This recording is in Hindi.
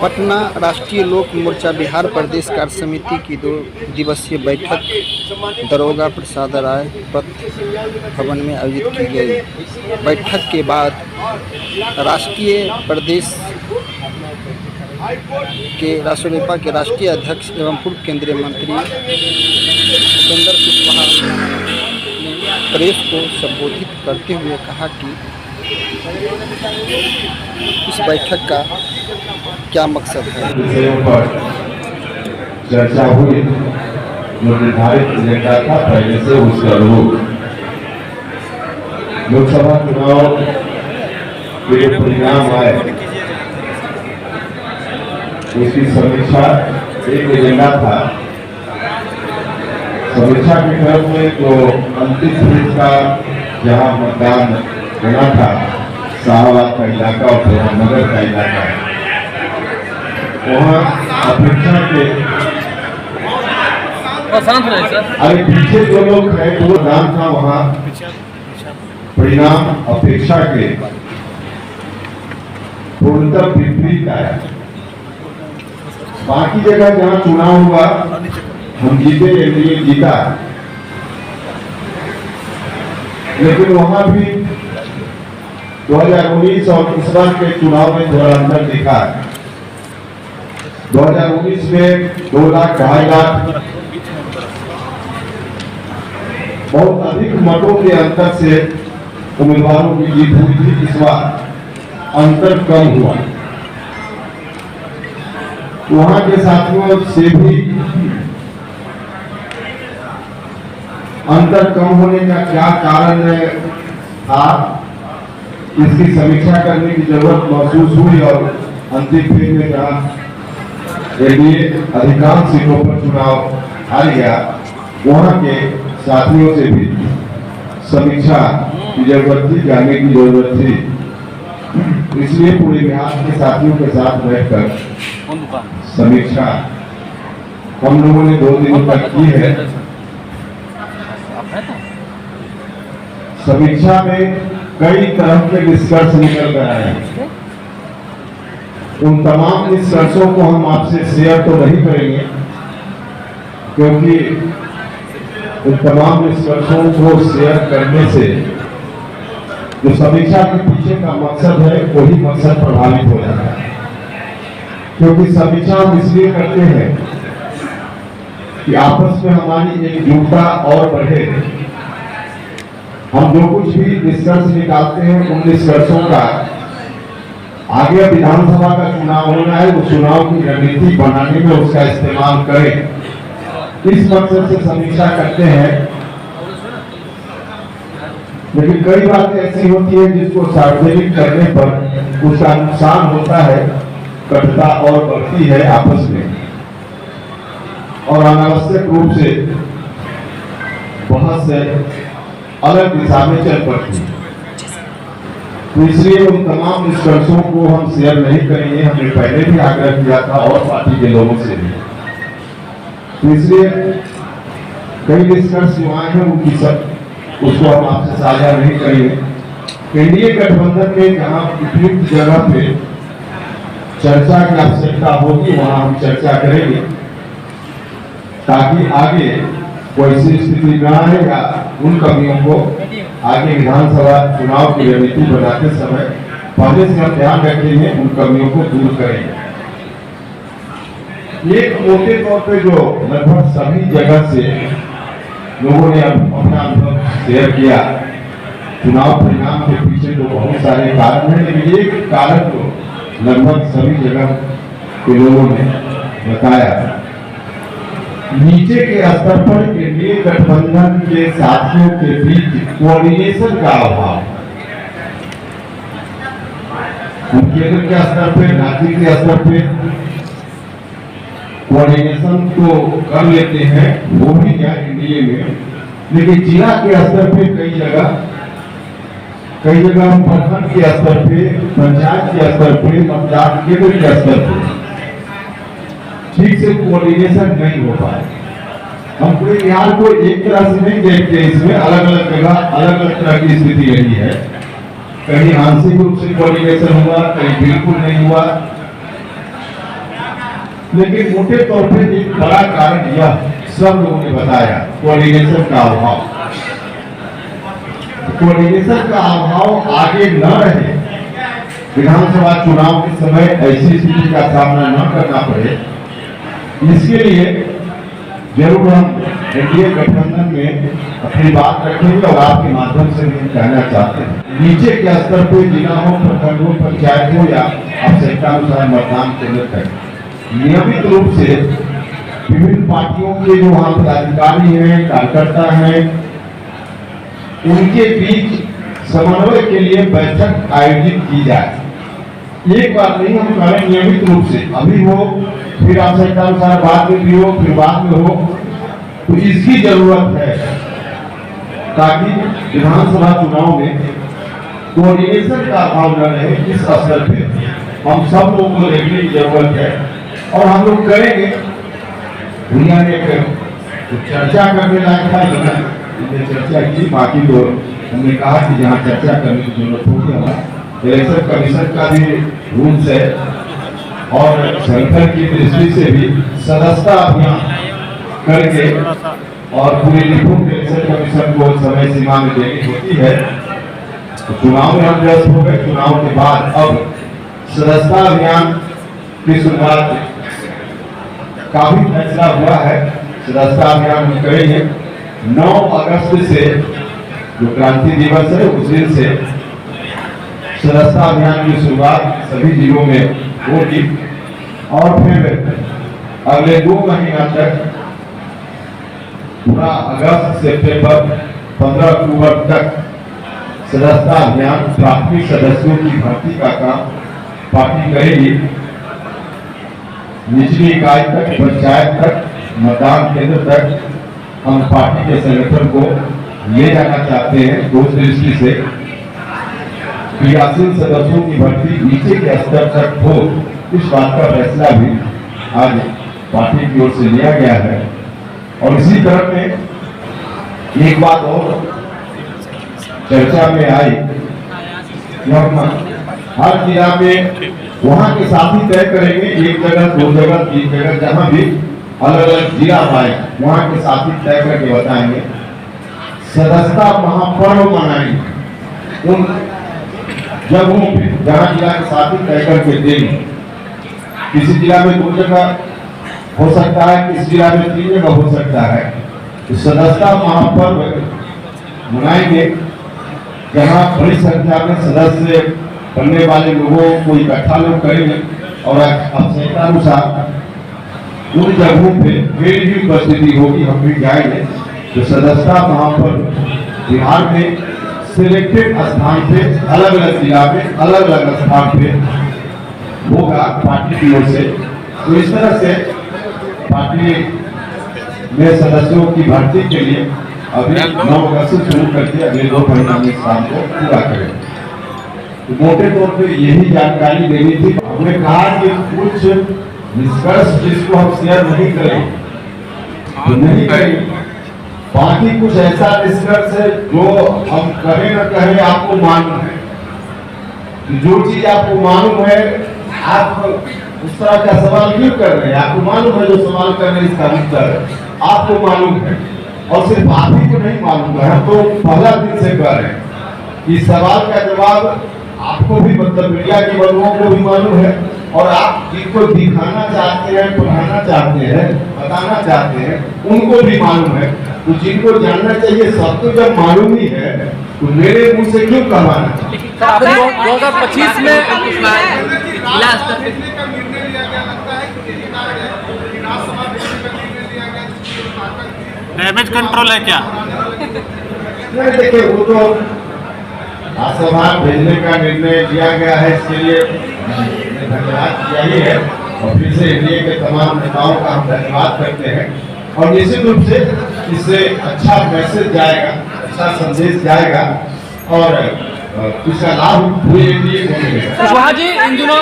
पटना राष्ट्रीय लोक मोर्चा बिहार प्रदेश कार्य समिति की 2 दिवसीय बैठक दरोगा प्रसाद राय पथ भवन में आयोजित की गई। बैठक के बाद राष्ट्रीय प्रदेश के राष्ट्रलोजपा के राष्ट्रीय अध्यक्ष एवं पूर्व केंद्रीय मंत्री उपेंद्र कुशवाहा ने प्रेस को संबोधित करते हुए कहा कि इस बैठक का क्या मकसद है। विषयों पर चर्चा हुई जो निर्धारित एजेंडा था पहले से उसका रूप लोकसभा चुनाव के जो परिणाम आए उसकी समीक्षा एक एजेंडा था। समीक्षा के क्रम में जो अंतिम फेज का जहां मतदान होना था शाहबाद का इलाका और नगर का इलाका वहाँ अपेक्षा के अरे पीछे जो लोग हैं वो नाम था वहाँ परिणाम अपेक्षा के पूर्णतः विपरीत आया। बाकी जगह जहाँ चुनाव हुआ हम जीते एनडीए जीता, लेकिन वहाँ भी 2019 और इस बार के चुनाव में थोड़ा अंतर दिखा। 2019 में 2 लाख 2.5 लाख बहुत अधिक मतों के अंतर से उम्मीदवारों की जीत हुई थी। इस बार अंतर कम हुआ। वहां के साथियों से भी अंतर कम होने का क्या कारण था इसकी समीक्षा करने की जरूरत महसूस हुई और अंतिम फेज में जहां एनडीए अधिकांश सीटों पर चुनाव हार गया वहां के साथियों से भी समीक्षा की जरूरत थी, जानने की जरूरत थी। इसलिए पूरे बिहार के साथियों के साथ बैठकर समीक्षा हम लोगों ने 2 दिनों तक की है। समीक्षा में कई तरह के निष्कर्ष निकल कर आए हैं। उन तमाम निष्कर्षों को हम आपसे शेयर तो नहीं करेंगे क्योंकि उन तमाम निष्कर्षों को शेयर करने से जो समीक्षा के पीछे का मकसद है वही मकसद प्रभावित हो जाता है। क्योंकि समीक्षा हम इसलिए करते हैं कि आपस में हमारी एकजुटता और बढ़े। हम जो कुछ भी निष्कर्ष निकालते हैं उन निष्कर्षों का आगे विधानसभा का चुनाव होना है, वो चुनाव की रणनीति बनाने में उसका इस्तेमाल करें। इस मकसद से समीक्षा करते हैं। लेकिन कई बातें ऐसी होती है जिसको सार्वजनिक करने पर उसका नुकसान होता है, कटुता और बढ़ती है आपस में और अनावश्यक रूप से बहुत से अलग दिशा में चल पड़ती है। तो इसलिए उन तमाम निष्कर्षों को हम शेयर नहीं करेंगे। हमने पहले भी आग्रह किया था और पार्टी के लोगों से भी। तो इसलिए कई निष्कर्ष जो आए हैं उनकी सब उसको हम आपसे साझा नहीं करेंगे। एनडीए गठबंधन में जहां उपयुक्त जगह पे चर्चा की आवश्यकता होगी वहां हम चर्चा करेंगे ताकि आगे कोई ऐसी स्थिति न आए या उन कमियों को आगे विधानसभा चुनाव की रणनीति बनाते समय पहले से हम ध्यान रखेंगे, उन कमियों को दूर करेंगे। एक मोटे तौर पे जो लगभग सभी जगह से लोगों ने अपना अनुभव शेयर किया, चुनाव परिणाम के पीछे तो बहुत सारे कारण हैं, लेकिन एक कारण तो लगभग सभी जगह के लोगों ने बताया। नीचे के स्तर पर एनडीए गठबंधन के साथियों के बीच कोऑर्डिनेशन का अभाव, केंद्र के स्तर पे राज्य के स्तर पे कोऑर्डिनेशन तो कर लेते हैं वो भी क्या एनडीए में, लेकिन जिला के स्तर पे कई जगह प्रखंड के स्तर पे, पंचायत के स्तर पे, मतदान केंद्र के स्तर पे ठीक से कोऑर्डिनेशन नहीं हो पाए। हम पूरे बिहार को एक तरह से नहीं देखते, इसमें अलग अलग जगह अलग अलग तरह की स्थिति रही है। कहीं आंशिक रूप से कोऑर्डिनेशन हुआ, कहीं बिल्कुल नहीं हुआ। लेकिन मोटे तौर पे एक बड़ा कारण यह सब लोगों ने बताया, कोऑर्डिनेशन का अभाव। कोऑर्डिनेशन का अभाव आगे न रहे, विधानसभा चुनाव के समय ऐसी स्थिति का सामना न करना पड़े, इसके लिए जरूर हम एनडीए गठबंधन में अपनी बात रखेंगे और आपके माध्यम से हम कहना चाहते हैं, नीचे के स्तर पर जिला हो, प्रखंड हो, पंचायत हो या आवश्यकतानुसार मतदान केंद्र तक नियमित रूप से विभिन्न पार्टियों के जो वहां पदाधिकारी हैं, कार्यकर्ता हैं, उनके बीच समन्वय के लिए बैठक आयोजित की जाए। एक बार नहीं, हम करें नियमित रूप से, अभी हो फिर आवश्यकतानुसार बाद में भी हो, फिर बाद में हो, तो इसकी जरूरत है ताकि विधानसभा चुनाव में कोऑर्डिनेशन का अभाव न रहे। इस अवसर पे हम सब लोगों को देखने की जरूरत है और हम लोग करेंगे। दुनिया ने चर्चा करने लायक था, हमने चर्चा की, बाकी तो हमने कहा कि जहाँ चर्चा करने की जरूरत होगी, हमारा इलेक्शन कमीशन का भी रूल्स है और संगठन की दृष्टि से भी सदस्यता अभियान करके और पूरी रिपोर्ट इलेक्शन कमीशन को समय सीमा में देनी होती है। तो चुनाव में हम व्यस्त हो गए, चुनाव के बाद अब सदस्यता अभियान की शुरुआत का भी फैसला हुआ है। सदस्यता अभियान हम करेंगे 9 अगस्त से, जो क्रांति दिवस है उस दिन से सदस्यता अभियान की शुरुआत सभी जिलों में होगी और फिर अगले 2 महीना तक पूरा अगस्त सितंबर 15 अक्टूबर तक सदस्यता अभियान, प्राथमिक सदस्यों की भर्ती का काम पार्टी करेगी। निचली इकाई तक, पंचायत तक, मतदान केंद्र तक हम पार्टी के संगठन को ले जाना चाहते हैं। उस दृष्टि से क्रियाशील सदस्यों की भर्ती नीचे के स्तर तक हो, इस बात का फैसला भी आज पार्टी की ओर से लिया गया है। और इसी तरह में एक बात और चर्चा में आई, हर जिला में वहां के साथी तय करेंगे, 1 जगह 2 जगह 3 जगह जहां भी अलग अलग जिला आए वहां के साथी तय करके बताएंगे। सदस्यता महापर्व मनाएंगे उन जगहों पे जहां जिला के साथी तय करके देंगे। किसी जिला में 2 जगह हो सकता है, किसी जिला में 3 जगह हो सकता है। तो सदस्यता महापर्व मनाएंगे जहां बड़ी संख्या में सदस्य बनने वाले लोगों को इकट्ठा लोग करेंगे और आवश्यकतानुसार उन जगहों पे मेरी भी उपस्थिति होगी, हम भी जाएंगे। तो सदस्यता महापर्व बिहार में सिलेक्टेड स्थान पे, अलग अलग जिला में अलग अलग स्थान पे होगा पार्टी की ओर से। तो इस तरह से पार्टी में सदस्यों की भर्ती के लिए अभी 9 अगस्त से शुरू करके अगले 2 महीने में इस काम को पूरा करेंगे। तो मोटे तौर पे यही जानकारी देनी थी। हमने कहा कि कुछ निष्कर्ष जिसको हम शेयर नहीं करें तो नहीं करेंगे, बाकी कुछ ऐसा निष्कर्ष है जो हम कहें न कहें आपको मालूम है। जो चीज आपको मालूम है, आप उस तरह का सवाल क्यों कर रहे हैं? आपको मालूम है जो सवाल कर रहे हैं इसका उत्तर आपको मालूम है और सिर्फ आप ही को नहीं मालूम है, हम तो पहला दिन से कर रहे हैं। इस सवाल का जवाब आपको भी, मतलब मीडिया के बंधुओं को भी मालूम है और आप जिनको दिखाना चाहते हैं, पढ़ाना चाहते हैं, बताना चाहते हैं, उनको भी मालूम है। तो जिनको जानना चाहिए सबको जब मालूम ही है तो मेरे मुंह से क्यों कहवाना? 2025 में डैमेज कंट्रोल है क्या? नहीं, देखिए वो तो राज्यसभा भेजने का निर्णय लिया गया है, इसके लिए धन्यवाद किया ही है और फिर से एनडीए के तमाम नेताओं का हम धन्यवाद करते हैं। और निश्चित रूप से इससे अच्छा मैसेज जाएगा, अच्छा संदेश जाएगा और इसका लाभ पूरे एनडीए को मिलेगा। कुशवाहा जी, इन दिनों